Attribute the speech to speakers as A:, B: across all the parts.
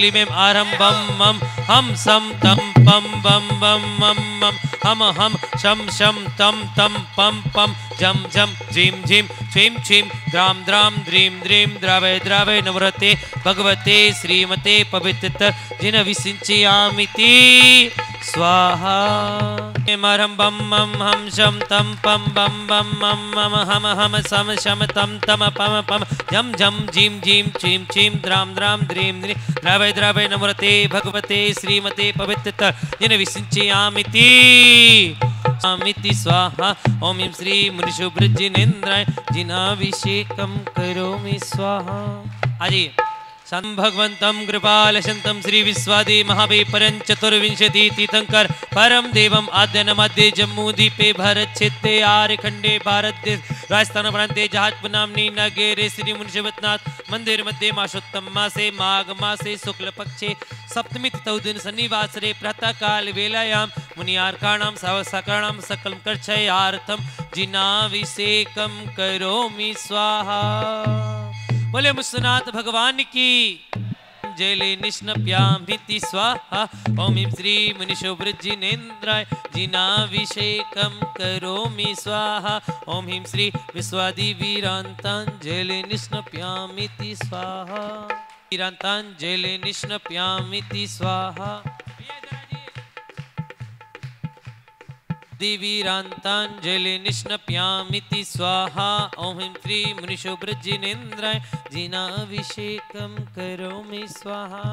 A: क्लीमें आरंभम मम हम सम तम पम बम बम मम मम हम शम शम तम तम पम पम जम जम झीम झीम छीम छीम द्राम द्राम द्रीम द्रीम द्रावय द्रावय नवरते भगवते श्रीमते पवित्र जिन विसिंचयामिति स्वाहा मरम बम मम हम शम तम पम बम बम मम मम हम सम शम तम तम पम पम जम जम झीम झीम छीम छीम द्राम द्राम द्रीम द्रीम द्रावय द्रावय नमृते भगवते श्रीमते पवित्र जिन विसिंचयामिति आमिति स्वाहा ओम ह्रीं श्री मुनिशुभ्रजिनेन्द्राय जिनाभिषेकं करोमि स्वाहा। आजी सं भगवंतं कृपालशंतं श्री विश्वादि महावे परं चतुर्विंशति तीर्थंकर परम देवम आद्यनमध्य जम्मूद्वीपे भारत क्षेत्रे आर्यखंडे भारत देश राजस्थान प्रांते जहाजपुर नाम्नि नगरे श्री मुनिशुभनाथ मंदिर मध्ये मासोत्तम मासे माघ मासे शुक्ल पक्षे सप्तमी तिथौ दिन शनिवासरे प्रातः काल वेलायां मुनियार्काणां सकाणां सकलं कर्षयार्थं जिनाभिषेकं करोमि स्वाहा। बोले मुस्तनाथ भगवान की जले निष्णप्यामिति स्वाहा। ओम ह्रीं श्री मुनिशुभ्रजिनेन्द्राय जिनाभिषेकं करोमि स्वाहा। ओम ह्रीं श्री विश्वादिवीरान्ताञ्जलि निष्णप्यामिति स्वाहा। वीरान्ताञ्जलि निष्णप्यामिति स्वाहा। दिवीरान्ताञ्जलि निष्णप्यामिति स्वाहा। ओम ह्रीं श्री मुनिशुभ्रजिनेन्द्राय जिनाभिषेकं करोमि स्वाहा।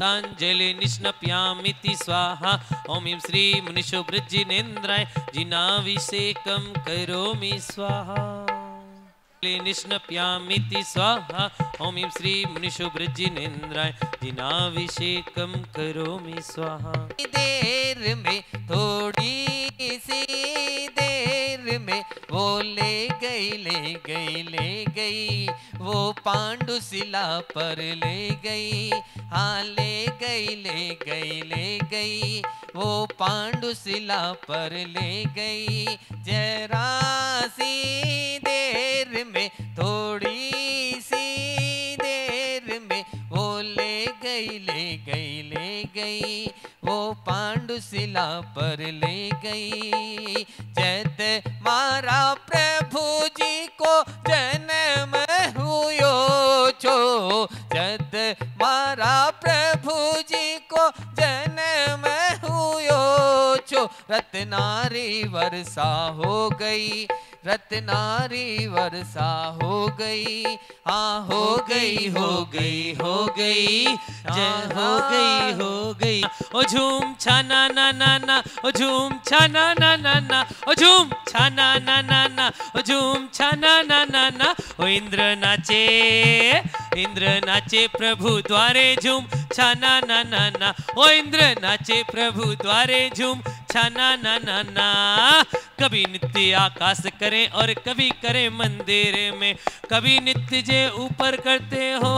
A: ताञ्जलि निष्णप्यामिति स्वाहा। ओम ह्रीं श्री मुनिशुभ्रजिनेन्द्राय जिनाभिषेकं करोमि स्वाहा। निष्णप्यामिति स्वाहा। ओम ह्रीं श्री मुनिशुभ्रजिनेन्द्राय जिनाभिषेकं करोमि स्वाहा।
B: देर में थोड़ी सी देर में वो ले गई वो पांडुशिला पर ले गई। हाँ ले गई वो पांडुशिला पर ले गई। जरा सी देर में थोड़ी सी देर में वो ले गई वो पांडुशिला पर ले गई। जद मारा प्रभु जी को जन्म हुयो छो। जद मारा प्रभु जी को जन्म हुयो छो। रत्नारी वर्षा हो गई रत्नारी वर्षा हो गई। हाँ हो गई
A: जय हो गई ओ झूम छाना ना ना ना ओ झूम छाना ना ना ना ओ झूम छाना ना ना ना ओ झूम छाना ना ना ना ओ इंद्र नाचे प्रभु द्वारे झूम छाना ना ना ना ओ इंद्र नाचे प्रभु द्वारे झूम छाना ना ना ना। कभी नित्य आकाश करें और कभी करें मंदिर में। कभी नित्य जे ऊपर करते हो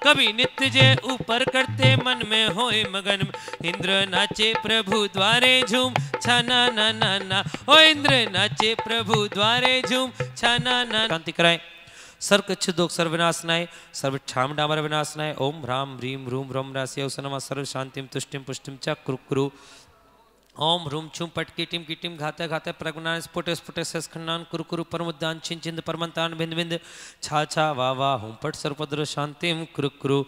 A: कभी नित्य जे ऊपर करते मन में होए मगन। इंद्र नाचे प्रभु द्वारे झूम छाना ना ना ना ओ इंद्र नाचे प्रभु द्वारे झूम छाना ना। शांति कराए। सर्व कच्छुदोक सर्वनाशनाय सर्व क्षाम डामर विनाशनाय। ओम ह्राम ह्रीम रूम रम राशि औसनमा सर्व शांतिम तुष्टिम पुष्टिम च कुरु। ओम ह्रूम छुम पटकी टिम की टिम घाते घाते प्रगुणान स्फुटे स्फुटे सस्खंडान कुरु परमुद्दान छिन चिंद परमंतान बिंद बिंद छा छा वा वा हुम पट सर्वपद्र शांतिम कुरु।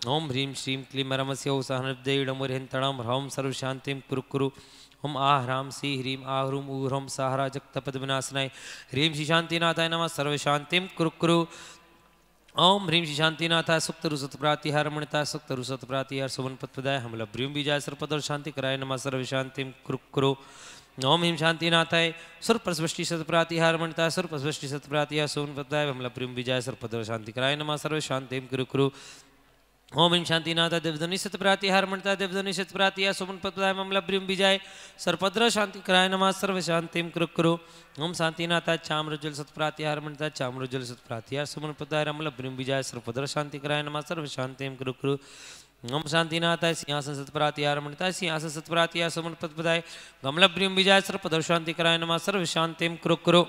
A: ओम ह्रीम श्रीम क्लीम रमस्य ओसहनदेडमुरहिंतणम ह्रौम सर्व शांतिम कुरु। ओम आ ह्राम सी ह्रीम आ ह्रूम ऊ ह्रौम साहरा जगतपद विनाशनाय। ह्रीम श्री शांतिनाथाय नमः सर्व शांतिम कुरु। ओम ह्रीम श्री शांतिनाथाय सुक्त रुसत प्रातिहार मणिताय सुक्त रुसत प्रातिहार सुवन पदपदाय हमला ब्रीम बीजाय सर्वपद शांति कराय नमः सर्व शांतिम कुरु। ओम ह्रीम शांतिनाथाय सुर प्रसवष्टि सत प्रातिहार मणिताय सुर प्रसवष्टि सत प्रातिहार सुवन पदपदाय हमला ब्रीम बीजाय सर्वपद शांति कराय नमः सर्व शांतिम कुरु। ओम ह्रीम शांतिनाथ देवध्वनि सत प्रातिहार मणिताय देवध्वनि सत प्रातिहार सुवन पदपदाय हमला ब्रीम बीजाय सर्वपद शांति कराय नमः सर्व शांतिम कुरु। ओम शांतिनाथाय चाम्रज्वल सत प्रातिहार मणिताय चाम्रज्वल सत प्रातिहार सुमन पदाय रमल ब्रह्म विजय सर्वपद शांति कराय नमः सर्व शांतिम कुरु। ओम शांतिनाथाय सिंहासन सत प्रातिहार मणिताय सिंहासन सत प्रातिहार सुमन पदाय गमल ब्रह्म विजय सर्वपद शांति कराय नमः सर्व शांतिम कुरु।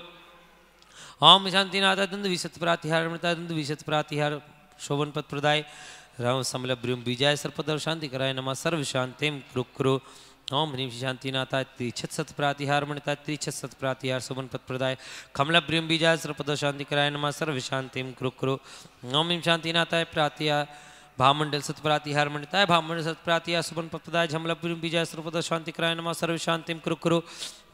A: ओम शांतिनाथाय दंद विशत प्रातिहार मणिताय दंद विशत प्रातिहार शोभन पद प्रदाय राम समलभ्रुम विजय सर्पदर शांति कराय नमः सर्व शांतिम कुरु ओम ह्रीं शांतिनाथाय त्रिछत सत प्रातिहार मणिताय त्रिछत सत प्रातिहार सुमन पद प्रदाय कमलभ्रुम विजय सर्पदर शांति कराय नमः सर्व शांतिम कुरु ओम ह्रीं शांतिनाथाय प्रातिहार भामंडल सतप्रातिहार मणिताय भामंडल सतप्रातिहार सुबन पदाय झमलपुरी विजय सर्वपद शांति कराय नमः सर्व शांतिम कुरु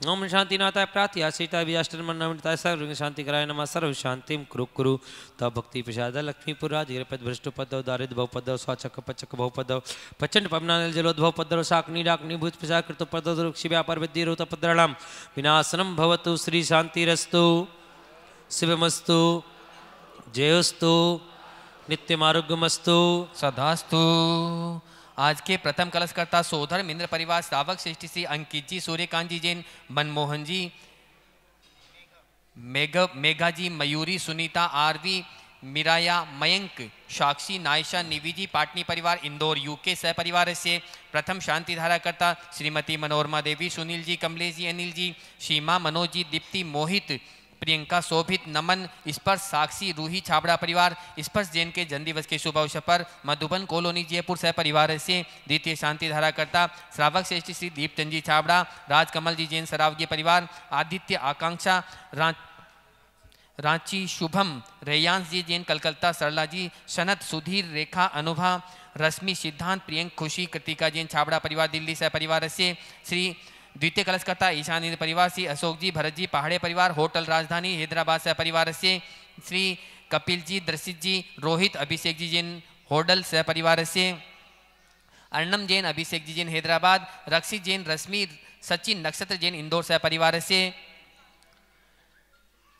A: ओम शांतिनाथाय प्रातिहार सीता विजाष्टन मन्नमणिताय सर्व शांति कराय नमः सर्व शांतिम कुरु तब भक्ति प्रसाद लक्ष्मीपुर राज गिरपद भ्रष्ट पदव दारिद भव पदव स्वाचक पचक भव पदव प्रचंड पवनानल जलोद्भव पदव शाकनी डाकनी भूत प्रसाद कृत पदव रुक्षि व्यापार विद्य रोत पद्रणाम विनाशनम भवतु श्री शांतिरस्तु शिवमस्तु जयोस्तु नित्यम आरोग्यमस्तु
B: सदास्तु। आज के प्रथम कलशकर्ता सोधर मिंद्र परिवार श्रावक श्रेष्ठी श्री अंकित जी, सूर्यकांत जी जैन, मनमोहन जी, मेघा जी, मयूरी, सुनीता, आरवी, मिराया, मयंक, साक्षी, नायशा, निवी जी, पाटनी परिवार इंदौर यूके सह परिवार से प्रथम शांति धारा करता श्रीमती मनोरमा देवी, सुनील जी, कमलेश जी, अनिल जी, सीमा, मनोज जी, दीप्ति, मोहित, प्रियंका, शोभित, नमन, स्पर्श, साक्षी, रूही छाबड़ा परिवार, स्पर्श जैन के जन्मदिवस के शुभ अवसर पर मधुबन कॉलोनी जयपुर सह परिवार से द्वितीय शांति धारा करता श्रावक श्रेष्ठी श्री दीपचंद जी छाबड़ा, राजकमल जी जैन सरावगी परिवार, आदित्य, आकांक्षा, रांची, शुभम, रेयांश जी जैन कलकत्ता, सरला जी, सनत, सुधीर, रेखा, अनुभा, रश्मि, सिद्धांत, प्रियंक, खुशी, कृतिका जैन छाबड़ा परिवार दिल्ली सह परिवार से श्री द्वितीय कलशकर्ता ईशानी परिवार श्री अशोक जी, भरत जी, पहाड़े परिवार, होटल राजधानी हैदराबाद सह परिवार से श्री कपिल जी, दर्शित जी, रोहित, अभिषेक जी जैन होटल सह परिवार से अर्णम जैन, अभिषेक जी जैन हैदराबाद, रक्षित जैन, रश्मि, सचिन, नक्षत्र जैन इंदौर सह परिवार से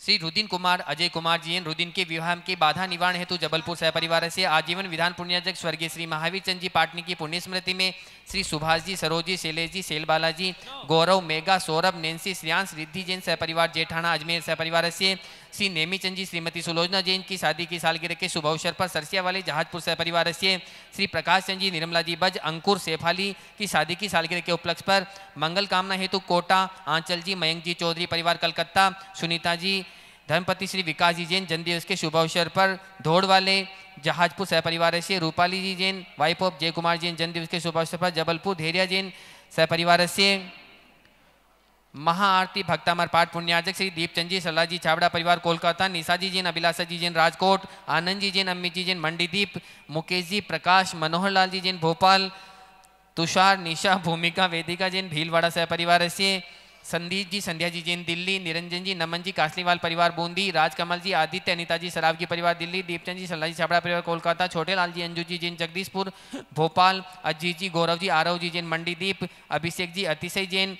B: श्री रुदिन कुमार, अजय कुमार जी, रुदिन के विवाह के बाधा निवारण हेतु जबलपुर सह परिवार से आजीवन विधान पुण्याजक स्वर्गीय श्री महावीर चंद जी पाटनी की पुण्य स्मृति में श्री सुभाष जी, सरोज जी, शैलेश जी, शैलबाला जी, गौरव, मेघा, सौरभ, नैन्सी, श्रियांश, रिद्धि जैन सह परिवार जेठाना अजमेर सह परिवार से श्री नेमी चंद जी, श्रीमती सुलोचना जैन की शादी की सालगिरह के शुभ अवसर पर सरसिया वाले जहाजपुर सह परिवार से श्री प्रकाश चंद जी, निर्मला जी बज, अंकुर सेफाली की शादी की सालगिरह के उपलक्ष्य पर मंगल कामना हेतु कोटा, आंचल जी, मयंक जी चौधरी परिवार कलकत्ता, सुनीता जी, धर्मपति श्री विकास जी जैन जन्मदिवस के शुभ अवसर पर धोड़ वाले जहाजपुर सह परिवार से रूपाली जी जैन, वाइफ ऑफ जय कुमार जैन जन्मदिवस के शुभ अवसर पर जबलपुर धेरिया जैन सह परिवार से महाआरती भक्तामर पाठ पुण्याजक श्री दीपचंद जी, सल्ला जी छाबड़ा परिवार कोलकाता, निशा जी जैन, अभिलाषा जी जैन राजकोट, आनंद जी जैन, अम्मी जी जैन मंडीदीप, मुकेश जी, प्रकाश, मनोहर लाल जी जैन भोपाल, तुषार, निशा, भूमिका, वेदिका जैन भीलवाड़ा सह परिवार से संदीप जी, संध्या जी जैन दिल्ली, निरंजन जी, नमन जी, कासलीवाल परिवार बूंदी, राजकमल जी, आदित्य, अनिता जी सरावगी परिवार दिल्ली, दीपचंद जी, सल्ला जी छाबड़ा परिवार कोलकाता, छोटे लाल जी, अंजू जी जैन जगदीशपुर भोपाल, अजीत जी, गौरव जी, आरव जी जैन मंडीदीप, अभिषेक जी, अतिशय जैन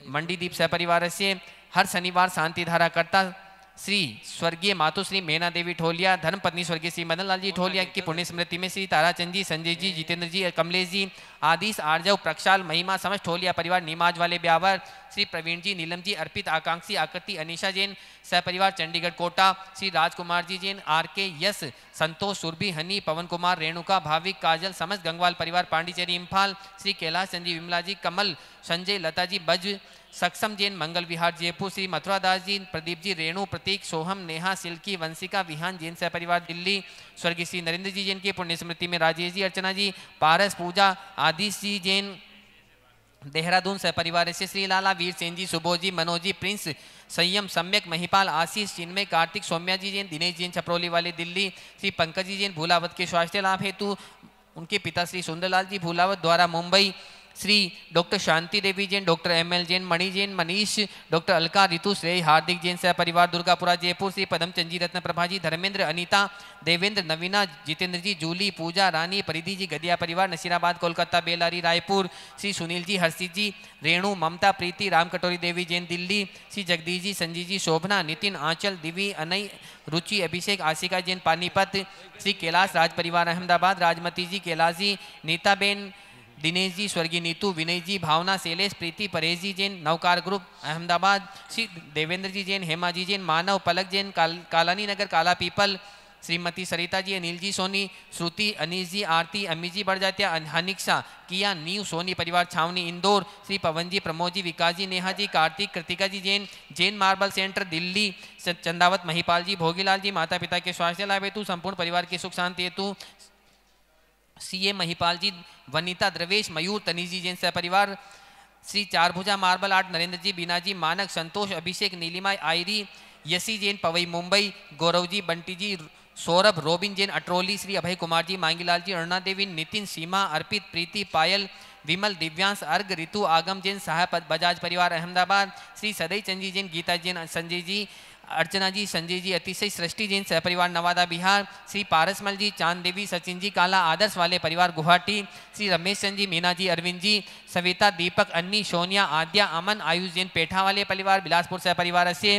B: मंडीदीप सह परिवार से हर शनिवार शांति धारा करता श्री स्वर्गीय मातुश्री मेना देवी ठोलिया, धर्मपत्नी स्वर्गीय श्री मदन लाल जी ठोलिया की पुण्य स्मृति में श्री ताराचंद जी, संजय जी, जितेंद्र जी, कमलेश जी, आदिश, आर्जव, प्रक्षाल, महिमा समस्त ठोलिया परिवार नीमाज वाले ब्यावर, श्री प्रवीण जी, नीलम जी, अर्पित, आकांक्षी, आकृति, अनीशा जैन सह परिवार चंडीगढ़ कोटा, श्री राजकुमार जी जैन, आर के, यश, संतोष, सुरभि, हनी, पवन कुमार, रेणुका, भाविक, काजल समस्त गंगवाल परिवार पांडिचेरी इम्फाल, श्री कैलाश चंद जी, विमला जी, कमल, संजय, लता जी, बज, सक्षम जैन मंगल विहार जयपुर, श्री मथुरा दास जी, प्रदीप जी, रेणु, प्रतीक, सोहम, नेहा, सिल्की, वंशिका, विहान जैन सह परिवार दिल्ली, स्वर्गीय श्री नरेंद्र जी जैन की पुण्य स्मृति में राजेश जी, अर्चना जी, पारस, पूजा, आदिश जी जैन देहरादून सह परिवार से श्री लाला, वीर सेन जी, सुबोध जी, मनोज जी, प्रिंस, संयम, सम्यक, महिपाल, आशीष, चिन्मय, कार्तिक, सौम्या जी जैन, दिनेश जैन छपरौली वाले दिल्ली, श्री पंकज जी जैन भूलावत के स्वास्थ्य लाभ हेतु उनके पिता श्री सुंदरलाल जी भूलावत द्वारा Mumbai, Shri doctor Shanti Devi Jain, doctor M L. Jain, मणि जैन, मनीष, डॉक्टर अलका, ऋतु, श्रेय, हार्दिक जैन सह परिवार दुर्गापुरा जयपुर, श्री पदमचंद जी, रत्न प्रभा जी, धर्मेंद्र, अनीता, देवेंद्र, नवीना, जितेंद्र जी, जूली, पूजा, रानी, परिधि जी, गदिया परिवार नसीराबाद कोलकाता, बेलारी रायपुर, श्री सुनील जी, हर्षित जी, रेणु, ममता, प्रीति, राम कटोरी देवी जैन दिल्ली, श्री जगदीश जी, संजीव जी, शोभना, नितिन, आंचल, दिवी, अनय, रुचि, अभिषेक, आशिका जैन पानीपत, श्री कैलाश राज परिवार अहमदाबाद, राजमती जी, कैलाश जी, नीताबेन, दिनेश जी, स्वर्गीय नीतू, विनय जी, भावना, शैलेश, प्रीति, परेश जी जैन नवकार ग्रुप अहमदाबाद, श्री देवेंद्र जी जैन, हेमा जी जैन, मानव, पलक जैन, कालानी नगर काला पीपल, श्रीमती सरिता जी, अनिल जी सोनी, श्रुति, अनीस जी, आरती, अम्मी जी बढ़जात्या, हनिक्षा, किया, नीव सोनी परिवार छावनी इंदौर, श्री पवन जी, प्रमोद जी, विकास जी, नेहा जी, कार्तिक, कृतिका जी जैन, जैन मार्बल सेंटर दिल्ली, चंदावत, महिपाल जी, भोगीलाल जी, माता पिता के स्वास्थ्य लाभ हेतु संपूर्ण परिवार की सुख शांति हेतु CA महिपाल जी, वनीता द्रवेश, मयूर तनीजी जैन सहपरिवार, श्री चारभुजा मार्बल आर्ट नरेंद्र जी, बीना जी, मानक, संतोष, अभिषेक, नीलिमा, आयरी, यसी जैन पवई मुंबई, गौरव जी, बंटी जी, सौरभ, रोबिन जैन अटरोली, श्री अभय कुमार जी, मांगीलाल जी, अरुणा देवी, नितिन, सीमा, अर्पित, प्रीति, पायल, विमल, दिव्यांश, अर्घ, ऋतु, आगम जैन, साहब बजाज परिवार अहमदाबाद, श्री सदई चंद जी जैन, गीता जैन, संजय जी, अर्चना जी, संजय जी, अतिशय, सृष्टि जैन सहपरिवार नवादा बिहार, श्री पारसमल जी, चांद देवी, सचिन जी काला, आदर्श वाले परिवार गुवाहाटी, श्री रमेश चंद जी, मीना जी, अरविंद जी, सविता, दीपक, अन्नी, सोनिया, आद्या, अमन, आयुष जैन पेठा वाले परिवार बिलासपुर सहपरिवार से,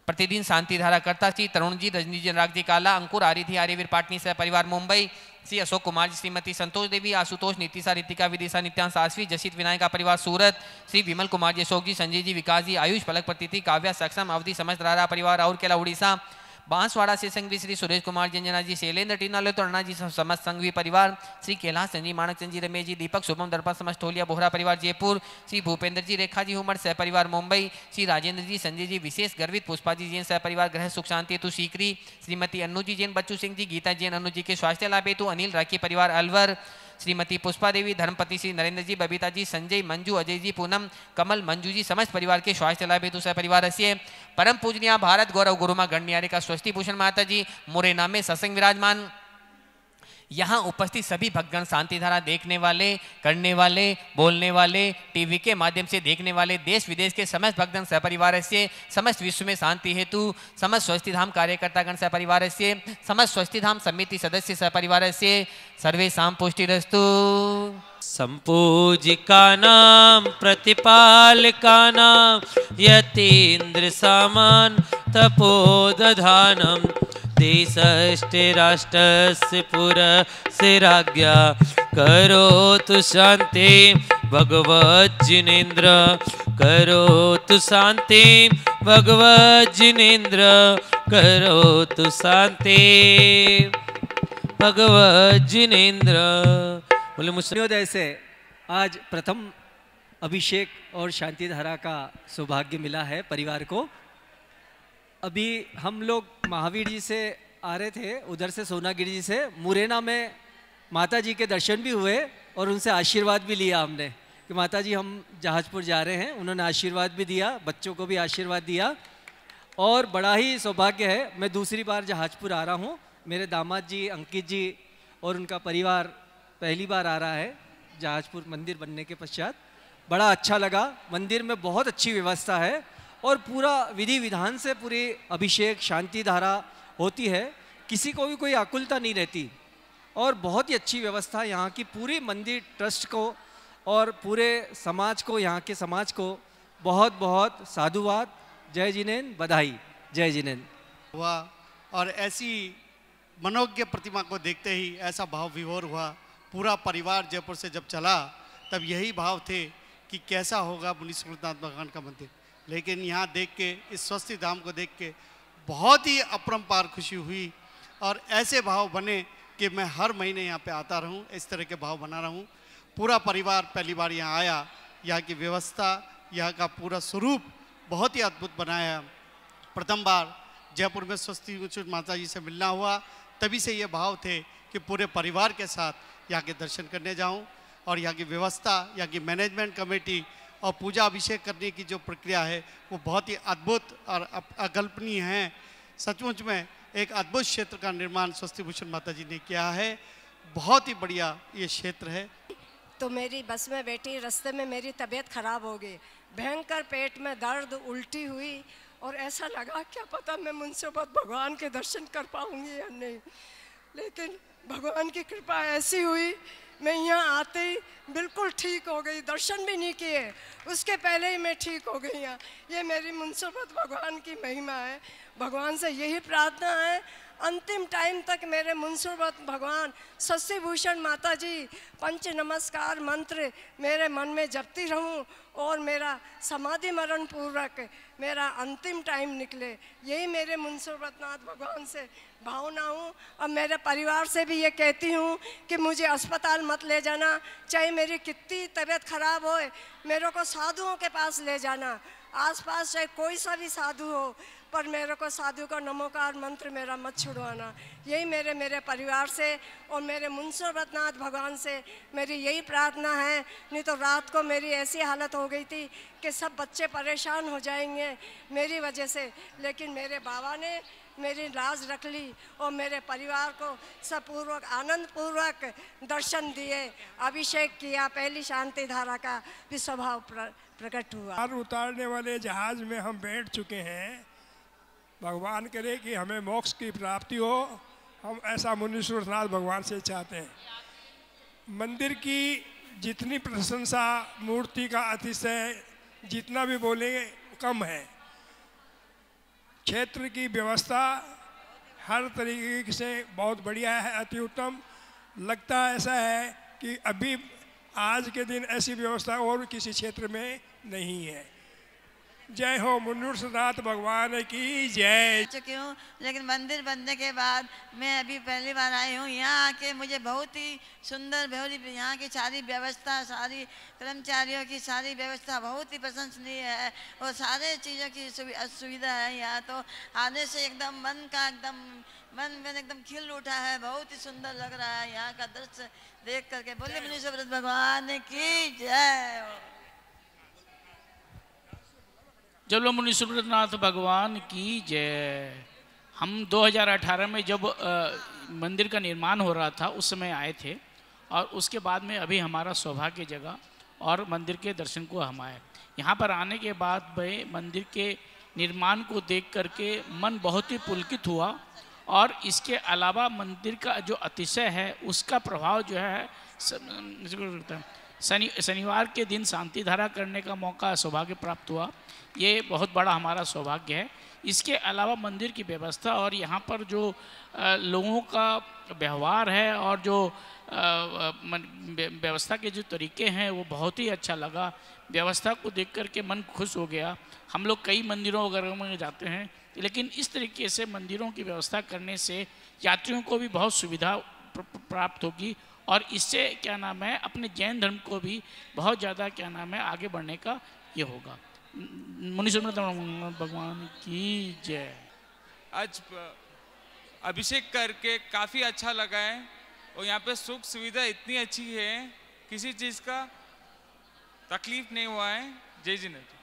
B: प्रतिदिन शांति धारा करता श्री तरुण जी, रजनी जी, अनुराग जी काला, अंकुर, आरिधि, आर्यवीर पाटनी सहपरिवार मुंबई, श्री अशोक कुमार जी, श्रीमती संतोष देवी, आशुतोष, नीतिशा, रितिका, विदिशा, नित्यांश, आश्वी, जसित विनायका परिवार सूरत, श्री विमल कुमार जी, अशोक जी, संजय जी, विकास जी, आयुष, पलक, प्रतिथि, काव्या, सक्षम, अवधि, समस्त रारा परिवार और केला उड़ीसा, बांसवाड़ा से संघवी, श्री सुरेश कुमार जंजना जी, शैलेंद्र टीनाले तो अण्णा जी समस्त संघवी परिवार, श्री कैलाश संजी, मानक चंद जी, रमेश जी, दीपक, शुभम, दर्पण समस्त टोलिया बोहरा परिवार जयपुर, श्री भूपेंद्र जी, रेखा जी, उमर सहपरिवार मुंबई, श्री राजेंद्र जी, संजय जी, विशेष गर्वित, पुष्पा जी जैन सहपरिवार ग्रह सुख शांति हेतु सीकरी, श्रीमती अन्नू जी जैन, बच्चू सिंह जी, गीता जैन, अनु जी के स्वास्थ्य लाभ हेतु, अनिल राखी परिवार अलवर, श्रीमती पुष्पा देवी, धर्मपति श्री नरेंद्र जी, बबीता जी, संजय, मंजू, अजय जी, पूनम, कमल, मंजू जी, समस्त परिवार के स्वास्थ्य लाभ हेतु सहपरिवार से परम पूजनीय भारत गौरव गुरुमा गणनियारे का स्वस्ति भूषण माता जी मुरैना में सत्संग विराजमान। यहाँ उपस्थित सभी भक्तगण, शांति धारा देखने वाले, करने वाले, बोलने वाले, टीवी के माध्यम से देखने वाले, देश विदेश के समस्त भक्तगण सहपरिवार से, समस्त विश्व में शांति हेतु, समस्त स्वस्ति धाम कार्यकर्तागण सहपरिवार से, समस्त स्वस्ति धाम समिति सदस्य सहपरिवार से सर्वेषां पुष्टिरस्तु।
A: संपूजिका नाम प्रतिपालिका नाम यतीन्द्र सामान तपोदधानम देशस्ते राष्ट्रस्य पुरस्य राज्ञा करोतु शान्ति भगवज्जिनेन्द्र करोतु शान्ति भगवज्जिनेन्द्र करोतु शान्ति भगवज्जिनेन्द्र। बोले
C: मुस्लिमोदय से आज प्रथम अभिषेक और शांति धारा का सौभाग्य मिला है परिवार को। अभी हम लोग महावीर जी से आ रहे थे, उधर से सोनागिरी जी से, मुरैना में माता जी के दर्शन भी हुए और उनसे आशीर्वाद भी लिया हमने कि माता जी हम जहाजपुर जा रहे हैं। उन्होंने आशीर्वाद भी दिया, बच्चों को भी आशीर्वाद दिया और बड़ा ही सौभाग्य है। मैं दूसरी बार जहाजपुर आ रहा हूँ। मेरे दामाद जी अंकित जी और उनका परिवार पहली बार आ रहा है जहाजपुर मंदिर बनने के पश्चात। बड़ा अच्छा लगा। मंदिर में बहुत अच्छी व्यवस्था है और पूरा विधि विधान से पूरी अभिषेक शांति धारा होती है, किसी को भी कोई आकुलता नहीं रहती और बहुत ही अच्छी व्यवस्था यहाँ की पूरी मंदिर ट्रस्ट को और पूरे समाज को, यहाँ के समाज को बहुत बहुत साधुवाद। जय जिनेन्द्र, बधाई, जय जिनेन्द्र।
D: हुआ और ऐसी मनोज्ञ प्रतिमा को देखते ही ऐसा भाव विभोर हुआ। पूरा परिवार जयपुर से जब चला तब यही भाव थे कि कैसा होगा मुनि सुकृतनाथ भगवान का मंदिर, लेकिन यहाँ देख के, इस स्वस्ति धाम को देख के बहुत ही अपरंपार खुशी हुई और ऐसे भाव बने कि मैं हर महीने यहाँ पे आता रहूँ, इस तरह के भाव बना रहूँ। पूरा परिवार पहली बार यहाँ आया। यहाँ की व्यवस्था, यहाँ का पूरा स्वरूप बहुत ही अद्भुत बनाया। प्रथम बार जयपुर में स्वस्ति माता जी से मिलना हुआ, तभी से ये भाव थे कि पूरे परिवार के साथ यहाँ के दर्शन करने जाऊँ और यहाँ की व्यवस्था, यहाँ की मैनेजमेंट कमेटी और पूजा अभिषेक करने की जो प्रक्रिया है वो बहुत ही अद्भुत और अकल्पनीय है। सचमुच में एक अद्भुत क्षेत्र का निर्माण स्वस्ति भूषण माता जी ने किया है। बहुत ही बढ़िया ये क्षेत्र है।
E: तो मेरी बस में बैठी, रास्ते में मेरी तबीयत खराब हो गई, भयंकर पेट में दर्द, उल्टी हुई और ऐसा लगा क्या पता मैं मुंसबत भगवान के दर्शन कर पाऊंगी या नहीं। लेकिन भगवान की कृपा ऐसी हुई, मैं यहाँ आते ही बिल्कुल ठीक हो गई। दर्शन भी नहीं किए, उसके पहले ही मैं ठीक हो गई। यहाँ ये मेरी मुंसबत भगवान की महिमा है। भगवान से यही प्रार्थना है अंतिम टाइम तक मेरे मुंसबत भगवान स्वस्ति भूषण माता जी पंच नमस्कार मंत्र मेरे मन में जपती रहूं और मेरा समाधि मरण पूर्वक मेरा अंतिम टाइम निकले, यही मेरे मुंसबतनाथ भगवान से भावना हूँ। और मेरे परिवार से भी ये कहती हूँ कि मुझे अस्पताल मत ले जाना, चाहे मेरी कितनी तबीयत खराब होए, मेरे को साधुओं के पास ले जाना। आसपास चाहे कोई सा भी साधु हो, पर मेरे को साधु का नमोकार मंत्र मेरा मत छुड़वाना। यही मेरे परिवार से और मेरे मुंसोबतनाथ भगवान से मेरी यही प्रार्थना है। नहीं तो रात को मेरी ऐसी हालत हो गई थी कि सब बच्चे परेशान हो जाएंगे मेरी वजह से, लेकिन मेरे बाबा ने मेरी लाज रख ली और मेरे परिवार को सपूर्वक आनंद पूर्वक दर्शन दिए, अभिषेक किया, पहली शांति धारा का भी स्वभाव प्रकट हुआ।
F: भार उतारने वाले जहाज में हम बैठ चुके हैं। भगवान करे कि हमें मोक्ष की प्राप्ति हो, हम ऐसा मुनीश्वरनाथ भगवान से चाहते हैं। मंदिर की जितनी प्रशंसा, मूर्ति का अतिशय जितना भी बोलेंगे कम है। क्षेत्र की व्यवस्था हर तरीके से बहुत बढ़िया है, अति उत्तम। लगता ऐसा है कि अभी आज के दिन ऐसी व्यवस्था और किसी क्षेत्र में नहीं है। जय हो मुनीश्वरनाथ भगवान की जय।
G: चुकी हूँ, लेकिन मंदिर बनने के बाद मैं अभी पहली बार आई हूँ। यहाँ आके मुझे बहुत ही सुंदर, यहाँ की सारी व्यवस्था, सारी कर्मचारियों की सारी व्यवस्था बहुत ही प्रशंसनीय है और सारे चीज़ों की सुविधा है। यहाँ तो आने से एकदम मन एकदम खिल उठा है, बहुत ही सुंदर लग रहा है यहाँ का दृश्य देख करके। बोले मुनीश्वरनाथ भगवान की जय।
H: जब मुनीश्वरनाथ भगवान की जय। हम 2018 में जब मंदिर का निर्माण हो रहा था उस समय आए थे और उसके बाद में अभी हमारा सौभाग्य जगा और मंदिर के दर्शन को हम आए। यहाँ पर आने के बाद भाई मंदिर के निर्माण को देख करके मन बहुत ही पुलकित हुआ और इसके अलावा मंदिर का जो अतिशय है उसका प्रभाव जो है शनिवार के दिन शांति धारा करने का मौका, सौभाग्य प्राप्त हुआ। ये बहुत बड़ा हमारा सौभाग्य है। इसके अलावा मंदिर की व्यवस्था और यहाँ पर जो लोगों का व्यवहार है और जो व्यवस्था के जो तरीके हैं वो बहुत ही अच्छा लगा। व्यवस्था को देख कर के मन खुश हो गया। हम लोग कई मंदिरों वगैरह में जाते हैं, लेकिन इस तरीके से मंदिरों की व्यवस्था करने से यात्रियों को भी बहुत सुविधा प्राप्त होगी और इससे क्या नाम है अपने जैन धर्म को भी बहुत ज़्यादा क्या नाम है आगे बढ़ने का ये होगा। मुनीश्वरनाथ भगवान की जय।
I: आज अभिषेक करके काफ़ी अच्छा लगा है और यहाँ पे सुख सुविधा इतनी अच्छी है, किसी चीज़ का तकलीफ नहीं हुआ है। जय जिनेन्द्र।